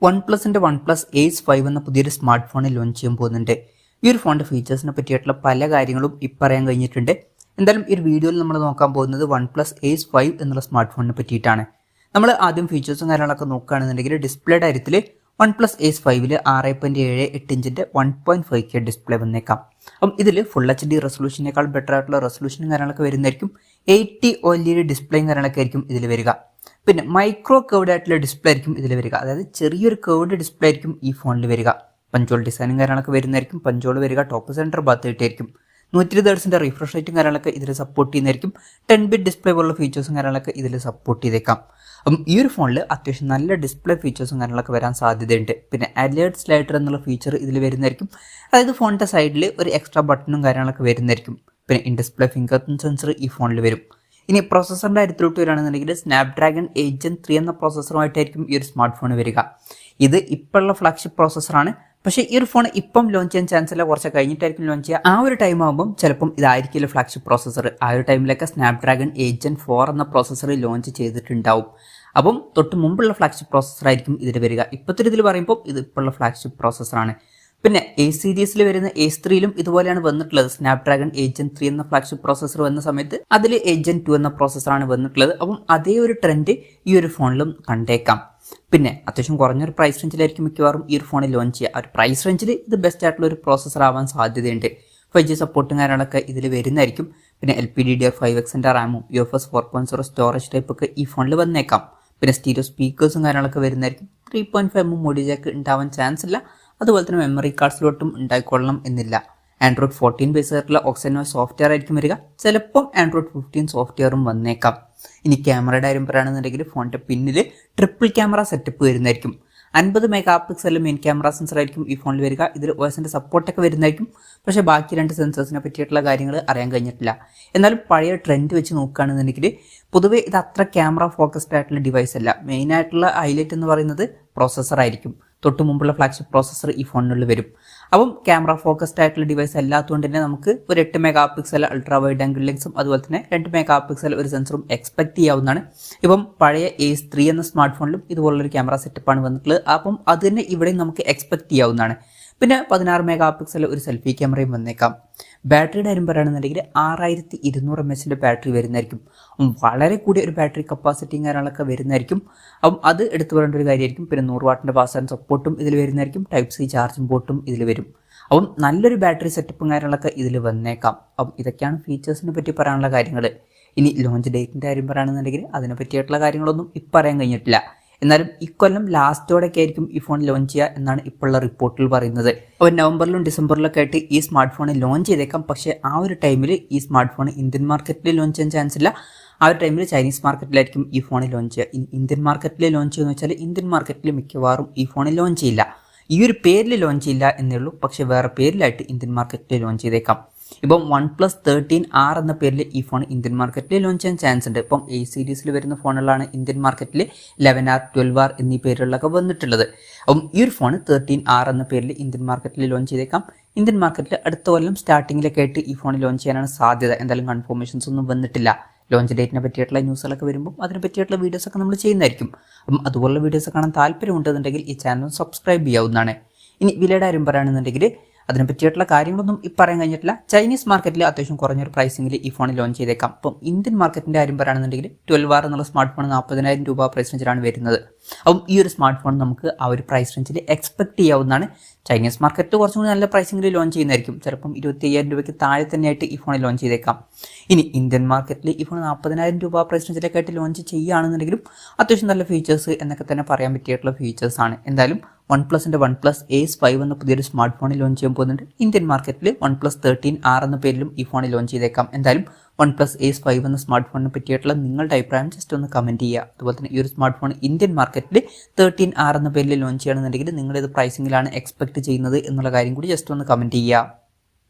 One പ്ലസിന്റെ OnePlus Ace 5 എന്ന പുതിയൊരു smart phone launch ചെയ്യാൻ പോകുന്നുണ്ട്. ഈ ഒരു ഫോണിന്റെ ഫീച്ചേഴ്സിനെ പറ്റിയിട്ടുള്ള പല കാര്യങ്ങളും പറയാൻ കഴിഞ്ഞിട്ടുണ്ട്. എന്തായാലും ഈ ഒരു വീഡിയോയിൽ നമ്മൾ നോക്കാൻ പോകുന്നത് OnePlus Ace 5 എന്നുള്ള സ്മാർട്ട് ഫോണിനെ പറ്റിയിട്ടാണ്. നമ്മൾ ആദ്യം ഫീച്ചേഴ്സും കാര്യങ്ങളൊക്കെ നോക്കുകയാണെന്നുണ്ടെങ്കിൽ ഡിസ്പ്ലേയുടെ കാര്യത്തിൽ OnePlus Ace 5 6.78 ഇഞ്ചിന്റെ 1.5K ഡിസ്പ്ലേ വന്നേക്കാം. അപ്പം ഇതിൽ ഫുൾ HD റെസൊല്യൂഷനേക്കാൾ ബെറ്റർ ആയിട്ടുള്ള റെസൊല്യൂഷനും കാര്യങ്ങളൊക്കെ വരുന്നതായിരിക്കും. 80 OLED ഡിസ്പ്ലേയും കാര്യങ്ങളൊക്കെ ആയിരിക്കും ഇതിൽ വരിക. പിന്നെ മൈക്രോ കർവ്ഡ് ആയിട്ടുള്ള ഡിസ്പ്ലേ ആയിരിക്കും ഇതിൽ വരിക. അതായത് ചെറിയൊരു കർവ്ഡ് ഡിസ്പ്ലേ ആയിരിക്കും ഈ ഫോണിൽ വരിക. പഞ്ചോൾ ഡിസൈനും കാര്യങ്ങളൊക്കെ വരുന്നതായിരിക്കും. പഞ്ചോൾ വരിക ടോപ്പ് സെൻറ്റർ ഭാഗത്തായിട്ടായിരിക്കും. 120 Hz റിഫ്രഷ് റേറ്റും കാര്യങ്ങളൊക്കെ ഇതിൽ സപ്പോർട്ട് ചെയ്യുന്നതായിരിക്കും. 10-bit ഡിസ്പ്ലേ പോലുള്ള ഫീച്ചേഴ്സും കാര്യങ്ങളൊക്കെ ഇതിൽ സപ്പോർട്ട് ചെയ്തേക്കാം. അപ്പം ഈ ഒരു ഫോണിൽ അത്യാവശ്യം നല്ല ഡിസ്പ്ലേ ഫീച്ചേഴ്സും കാര്യങ്ങളൊക്കെ വരാൻ സാധ്യതയുണ്ട്. പിന്നെ അലേർട്ട് സ്ലൈഡർ എന്നുള്ള ഫീച്ചർ ഇതിൽ വരുന്നതായിരിക്കും. അതായത് ഫോണിൻ്റെ സൈഡിൽ ഒരു എക്സ്ട്രാ ബട്ടണും കാര്യങ്ങളൊക്കെ വരുന്നതായിരിക്കും. പിന്നെ in display finger print sensor ഈ ഫോണിൽ വരും. ഇനി പ്രോസസ്സറിൻ്റെ കാര്യത്തിലോട്ട് വരികയാണെന്നുണ്ടെങ്കിൽ Snapdragon 8 Gen 3 എന്ന പ്രോസസ്സറുമായിട്ടായിരിക്കും ഈ ഒരു സ്മാർട്ട് ഫോൺ വരിക. ഇത് ഇപ്പോഴുള്ള ഫ്ലാഗ്ഷിപ്പ് പ്രോസസ്സറാണ്. പക്ഷേ ഈ ഒരു ഫോൺ ഇപ്പം ലോഞ്ച് ചെയ്യാൻ ചാൻസ് ഇല്ല, കുറച്ച് കഴിഞ്ഞിട്ടായിരിക്കും ലോഞ്ച് ചെയ്യുക. ആ ഒരു ടൈം ആകുമ്പം ചിലപ്പം ഇതായിരിക്കില്ല ഫ്ലാഗ്ഷിപ്പ് പ്രോസസ്സർ. ആ ഒരു ടൈമിലൊക്കെ Snapdragon 8 Gen 4 എന്ന പ്രോസസ്സർ ലോഞ്ച് ചെയ്തിട്ടുണ്ടാവും. അപ്പം തൊട്ട് മുമ്പുള്ള ഫ്ലാഗ്ഷിപ്പ് പ്രോസസ്സറായിരിക്കും ഇതിൽ വരിക. ഇപ്പോഴത്തെ ഇതിൽ പറയുമ്പോൾ ഇത് ഇപ്പോഴുള്ള ഫ്ലാഗ്ഷിപ്പ് പ്രോസസ്സറാണ്. പിന്നെ എ സീരീസിൽ വരുന്ന Ace 3ലും ഇതുപോലെയാണ് വന്നിട്ടുള്ളത്. Snapdragon 8 Gen 3 എന്ന ഫ്ലാഗ്ഷിപ്പ് പ്രോസസ്സർ വന്ന സമയത്ത് അതിൽ 8 Gen 2 എന്ന പ്രോസസ്സറാണ് വന്നിട്ടുള്ളത്. അപ്പം അതേ ഒരു ട്രെൻഡ് ഈ ഒരു ഫോണിലും കണ്ടേക്കാം. പിന്നെ അത്യാവശ്യം കുറഞ്ഞൊരു പ്രൈസ് റേഞ്ചിലായിരിക്കും മിക്കവാറും ഈ ഒരു ഫോണിൽ ലോഞ്ച് ചെയ്യുക. ആ ഒരു പ്രൈസ് റേഞ്ചിൽ ഇത് ബെസ്റ്റ് ആയിട്ടുള്ള ഒരു പ്രോസസ്സർ ആവാൻ സാധ്യതയുണ്ട്. 5G സപ്പോർട്ടും കാര്യങ്ങളൊക്കെ ഇതിൽ വരുന്നതായിരിക്കും. പിന്നെ LPDDR5Xന്റെ റാമും UFS 4.0 സ്റ്റോറേജ് ടൈപ്പ് ഒക്കെ ഈ ഫോണിൽ വന്നേക്കാം. പിന്നെ സ്റ്റീരിയോ സ്പീക്കേഴ്സും കാര്യങ്ങളൊക്കെ വരുന്നതായിരിക്കും. 3.5mm മോഡി ജാക്ക് ഉണ്ടാവാൻ ചാൻസ് ഇല്ല. അതുപോലെ തന്നെ മെമ്മറി കാർഡ് സ്ലോട്ടും ഉണ്ടായിക്കൊള്ളണം എന്നില്ല. Android 14 ബേസ് ആയിട്ടുള്ള OxygenOS സോഫ്റ്റ്വെയർ ആയിരിക്കും വരിക. ചിലപ്പം Android 15 സോഫ്റ്റ്വെയറും വന്നേക്കാം. ഇനി ക്യാമറയുടെ കാര്യം പറയുകയാണെന്നുണ്ടെങ്കിൽ ഫോണിൻ്റെ പിന്നിൽ ട്രിപ്പിൾ ക്യാമറ സെറ്റപ്പ് വരുന്നതായിരിക്കും. 50 MP മെയിൻ ക്യാമറ സെൻസർ ആയിരിക്കും ഈ ഫോണിൽ വരിക. ഇതിൽ OSന്റെ സപ്പോർട്ടൊക്കെ വരുന്നതായിരിക്കും. പക്ഷേ ബാക്കി രണ്ട് സെൻസേഴ്സിനെ പറ്റിയിട്ടുള്ള കാര്യങ്ങൾ അറിയാൻ കഴിഞ്ഞിട്ടില്ല. എന്നാലും പഴയ ട്രെൻഡ് വെച്ച് നോക്കുകയാണെന്നുണ്ടെങ്കിൽ പൊതുവേ ഇത് അത്ര ക്യാമറ ഫോക്കസ്ഡ് ആയിട്ടുള്ള ഡിവൈസ് അല്ല. മെയിൻ ആയിട്ടുള്ള ഹൈലൈറ്റ് എന്ന് പറയുന്നത് പ്രോസസ്സർ ആയിരിക്കും. തൊട്ട് മുമ്പുള്ള ഫ്ലാഗ്ഷിപ്പ് പ്രോസസ്സർ ഈ ഫോണിനുള്ളിൽ വരും. അപ്പം ക്യാമറ ഫോക്കസ്ഡ് ആയിട്ടുള്ള ഡിവൈസ് അല്ലാത്തതുകൊണ്ട് തന്നെ നമുക്ക് ഒരു 8 MP അൾട്രാ വൈഡ് ആംഗിൾ ലെൻസും അതുപോലെ തന്നെ 2 MP ഒരു സെൻസറും എക്സ്പെക്ട് ചെയ്യാവുന്നതാണ്. ഇപ്പം പഴയ Ace 3 എന്ന സ്മാർട്ട് ഫോണിലും ഇതുപോലുള്ളൊരു ക്യാമറ സെറ്റപ്പാണ് വന്നിട്ടുള്ളത്. അപ്പം അത് തന്നെ ഇവിടെയും നമുക്ക് എക്സ്പെക്ട് ചെയ്യാവുന്നതാണ്. പിന്നെ 16 MP ഒരു സെൽഫി ക്യാമറയും വന്നേക്കാം. ബാറ്ററിയുടെ കാര്യം പറയുകയാണെന്നുണ്ടെങ്കിൽ 6200 mAh ബാറ്ററി വരുന്നതായിരിക്കും. വളരെ കൂടിയ ഒരു ബാറ്ററി കപ്പാസിറ്റിയും കാര്യങ്ങളൊക്കെ വരുന്നതായിരിക്കും. അപ്പം അത് എടുത്തു പറയേണ്ട ഒരു കാര്യമായിരിക്കും. പിന്നെ 100 വാട്ടിൻ്റെ ഫാസ്റ്റ് ചാർജ് സപ്പോർട്ടും ഇതിൽ വരുന്നതായിരിക്കും. Type-C ചാർജിംഗ് പോർട്ടും ഇതിൽ വരും. അപ്പം നല്ലൊരു ബാറ്ററി സെറ്റപ്പും കാര്യങ്ങളൊക്കെ ഇതിൽ വന്നേക്കാം. അപ്പം ഇതൊക്കെയാണ് ഫീച്ചേഴ്സിനെ പറ്റി പറയാനുള്ള കാര്യങ്ങൾ. ഇനി ലോഞ്ച് ഡേറ്റിൻ്റെ കാര്യം പറയുകയാണെന്നുണ്ടെങ്കിൽ അതിനെ പറ്റിയിട്ടുള്ള കാര്യങ്ങളൊന്നും ഇപ്പം പറയാൻ കഴിഞ്ഞിട്ടില്ല. എന്നാലും ഇക്കൊല്ലം ലാസ്റ്റോടൊക്കെ ആയിരിക്കും ഈ ഫോൺ ലോഞ്ച് ചെയ്യുക എന്നാണ് ഇപ്പോഴുള്ള റിപ്പോർട്ടിൽ പറയുന്നത്. അപ്പോൾ നവംബറിലും ഡിസംബറിലൊക്കെ ആയിട്ട് ഈ സ്മാർട്ട് ഫോൺ ലോഞ്ച് ചെയ്തേക്കാം. പക്ഷേ ആ ഒരു ടൈമിൽ ഈ സ്മാർട്ട് ഫോൺ ഇന്ത്യൻ മാർക്കറ്റിൽ ലോഞ്ച് ചെയ്യാൻ ചാൻസ് ഇല്ല. ആ ഒരു ടൈമിൽ ചൈനീസ് മാർക്കറ്റിലായിരിക്കും ഈ ഫോൺ ലോഞ്ച് ചെയ്യുക. ഇന്ത്യൻ മാർക്കറ്റിൽ ലോഞ്ച് ചെയ്യുമെന്ന് വെച്ചാൽ ഇന്ത്യൻ മാർക്കറ്റിൽ മിക്കവാറും ഈ ഫോൺ ലോഞ്ച് ചെയ്യില്ല. ഈ ഒരു പേരിൽ ലോഞ്ച് ചെയ്യില്ല എന്നേ ഉള്ളൂ. പക്ഷേ വേറെ പേരിലായിട്ട് ഇന്ത്യൻ മാർക്കറ്റിൽ ലോഞ്ച് ചെയ്തേക്കാം. ഇപ്പം OnePlus 13R എന്ന പേരിൽ ഈ ഫോൺ ഇന്ത്യൻ മാർക്കറ്റിൽ ലോഞ്ച് ചെയ്യാൻ ചാൻസ് ഉണ്ട്. ഇപ്പം A സീരീസിൽ വരുന്ന ഫോണുകളാണ് ഇന്ത്യൻ മാർക്കറ്റിൽ 11R 12R എന്നീ പേരുകളിലൊക്കെ വന്നിട്ടുള്ളത്. അപ്പം ഈ ഒരു ഫോൺ 13R എന്ന പേരിൽ ഇന്ത്യൻ മാർക്കറ്റിൽ ലോഞ്ച് ചെയ്തേക്കാം. ഇന്ത്യൻ മാർക്കറ്റിൽ അടുത്ത കൊല്ലം സ്റ്റാർട്ടിങ്ങിലൊക്കെ ആയിട്ട് ഈ ഫോൺ ലോഞ്ച് ചെയ്യാനാണ് സാധ്യത. എന്തായാലും കൺഫർമേഷൻസ് ഒന്നും വന്നിട്ടില്ല. ലോഞ്ച് ഡേറ്റിനെ പറ്റിയിട്ടുള്ള ന്യൂസുകളൊക്കെ വരുമ്പോൾ അതിനെ പറ്റിയിട്ടുള്ള വീഡിയോസൊക്കെ നമ്മൾ ചെയ്യുന്നതായിരിക്കും. അപ്പം അതുപോലുള്ള വീഡിയോസ് കാണാൻ താല്പര്യമുണ്ടെന്നുണ്ടെങ്കിൽ ഈ ചാനൽ സബ്സ്ക്രൈബ് ചെയ്യാവുന്നതാണ്. ഇനി വിലയുടെ കാര്യം പറയുകയാണെന്നുണ്ടെങ്കിൽ അതിനെ പറ്റിയിട്ടുള്ള കാര്യങ്ങളൊന്നും ഇപ്പം പറയാൻ കഴിഞ്ഞിട്ടില്ല. ചൈനീസ് മാർക്കറ്റിൽ അത്യാവശ്യം കുറഞ്ഞൊരു പ്രൈസിംഗിൽ ഈ ഫോൺ ലോഞ്ച് ചെയ്തേക്കാം. അപ്പം ഇന്ത്യൻ മാർക്കറ്റിൻ്റെ കാര്യം പറയുകയാണെന്നുണ്ടെങ്കിൽ 12R എന്നുള്ള സ്മാർട്ട് ഫോൺ 40,000 രൂപ പ്രൈസ് റേഞ്ചിലാണ് വരുന്നത്. അപ്പം ഈ ഒരു സ്മാർട്ട് ഫോൺ നമുക്ക് ആ ഒരു പ്രൈസ് റേഞ്ചിൽ എക്സ്പെക്ട് ചെയ്യാവുന്നതാണ്. ചൈനീസ് മാർക്കറ്റിൽ കുറച്ചും കൂടി നല്ല പ്രൈസിംഗിൽ ലോഞ്ച് ചെയ്യുന്നതായിരിക്കും. ചിലപ്പം 25,000 രൂപയ്ക്ക് താഴെ തന്നെയായിട്ട് ഈ ഫോൺ ലോഞ്ച് ചെയ്തേക്കാം. ഇനി ഇന്ത്യൻ മാർക്കറ്റിൽ ഈ ഫോൺ 40,000 രൂപ പ്രൈസ് റേഞ്ചിലൊക്കെ ആയിട്ട് ലോഞ്ച് ചെയ്യുകയാണെന്നുണ്ടെങ്കിലും അത്യാവശ്യം നല്ല ഫീച്ചേഴ്സ് എന്നൊക്കെ തന്നെ പറയാൻ പറ്റിയിട്ടുള്ള ഫീച്ചേഴ്സാണ്. എന്തായാലും OnePlus Ace 5 എന്ന പുതിയൊരു സ്മാർട്ട് ഫോൺ ലോഞ്ച് ചെയ്യാൻ പോകുന്നുണ്ട്. ഇന്ത്യൻ മാർക്കറ്റിൽ OnePlus 13R എന്ന പേരിലും ഈ ഫോൺ ലോഞ്ച് ചെയ്തേക്കാം. എന്തായാലും OnePlus Ace 5 എന്ന സ്മാർട്ട് ഫോണിനെ പറ്റിയിട്ടുള്ള നിങ്ങളുടെ അഭിപ്രായം ജസ്റ്റ് ഒന്ന് കമൻറ്റ് ചെയ്യുക. അതുപോലെ തന്നെ ഈ ഒരു സ്മാർട്ട് ഫോൺ ഇന്ത്യൻ മാർക്കറ്റിൽ 13R എന്ന പേരിൽ ലോഞ്ച് ചെയ്യുകയാണെന്നുണ്ടെങ്കിൽ നിങ്ങളിത് പ്രൈസിങ്ങിലാണ് എക്സ്പെക്ട് ചെയ്യുന്നത് എന്നുള്ള കാര്യം കൂടി ജസ്റ്റ് ഒന്ന് കമൻറ്റ് ചെയ്യുക.